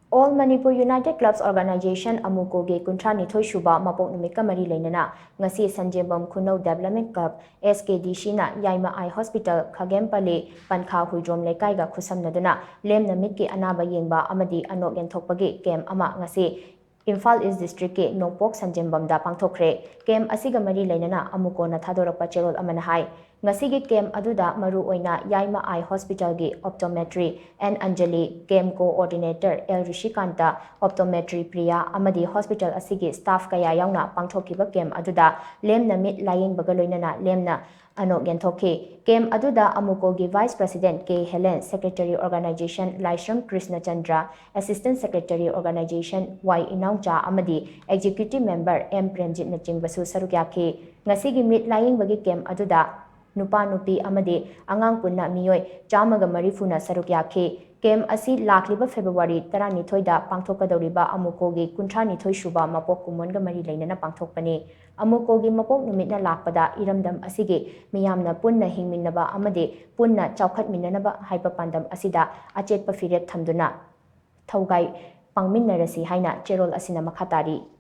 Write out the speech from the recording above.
All Manipur United Clubs Organization Amukoge Kuntrani Shuba Mapok Numika Mari Lenana ngasi Sanjebam Kuno Development Club SKDC na Yaima Eye Hospital Khagempale Pankha Huidrom Lekaiga Khusamnaduna Lem Namitki Anaba Yengba Amadi Anok Yentokpagi Kem Ama ngasi Imphal East District ke Nongpok Sanjembamda Pangthokre Kem Asiga Mari Lenana Amuko na Thadorapa Cherol Amanahai Ngasigi kem aduda maru oina Yaima Eye Hospital gi Optometry and Anjali kem coordinator El Rishikanta Optometry Priya amadi hospital asigi staff kaya yauna pangthokiba kem aduda lemna mit laying bagaloinana lemna ano genthoki kem aduda amuko gi Vice President K Helen Secretary Organization Laishram Krishna Chandra Assistant Secretary Organization Y Inaungcha amadi Executive Member M Premjit na chingbasu sarukyaki ngasigi mit laying bagi kem aduda Nupa Nupi Amade Angang Punna Miyoi Jamaga Marifuna Sarukyake Kem Asi Lakliba February Tarani Toida Pangtoka Doriba Amukogi Kuntrani Shuba Mapok Kumonga Mari Lena Pangtokpani Amukogi Mapok Numina Lakpada Iramdam Asige Miyamna Punna Hingminaba Amade Punna Chaukat Minanaba Hyper Pandam Asida Achet Pafiret Tamduna Taugai Pangminarasi Haina Cherol Asina Makatari